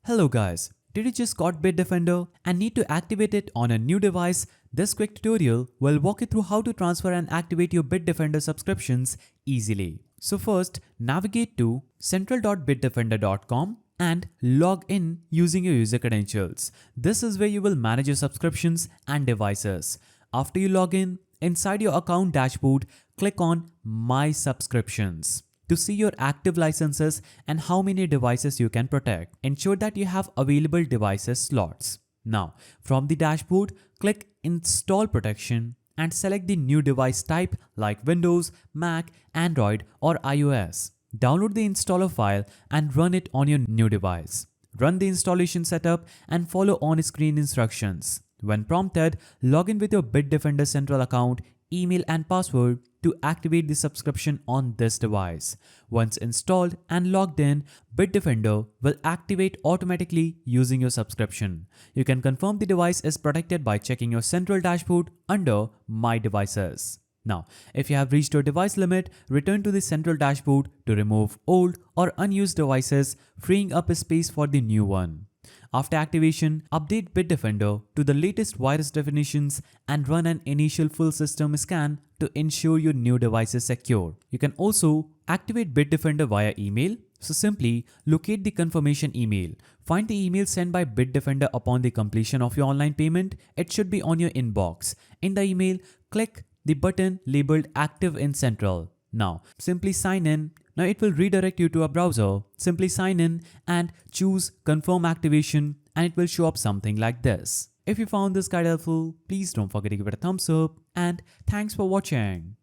Hello guys, did you just got Bitdefender and need to activate it on a new device? This quick tutorial will walk you through how to transfer and activate your Bitdefender subscriptions easily. So first, navigate to central.bitdefender.com and log in using your user credentials. This is where you will manage your subscriptions and devices. After you log in, inside your account dashboard, click on My Subscriptions to see your active licenses and how many devices you can protect. Ensure that you have available devices slots. Now, from the dashboard, click Install Protection and select the new device type like Windows, Mac, Android, or iOS. Download the installer file and run it on your new device. Run the installation setup and follow on-screen instructions. When prompted, log in with your Bitdefender Central account, email and password to activate the subscription on this device. Once installed and logged in, Bitdefender will activate automatically using your subscription. You can confirm the device is protected by checking your central dashboard under My Devices. Now, if you have reached your device limit, return to the central dashboard to remove old or unused devices, freeing up space for the new one. After activation, update Bitdefender to the latest virus definitions and run an initial full system scan to ensure your new device is secure. You can also activate Bitdefender via email. So simply locate the confirmation email. Find the email sent by Bitdefender upon the completion of your online payment. It should be on your inbox. In the email, click the button labeled Active in Central. Now, simply sign in. Now it will redirect you to a browser. Simply sign in and choose Confirm Activation and it will show up something like this. If you found this guide helpful, please don't forget to give it a thumbs up and thanks for watching.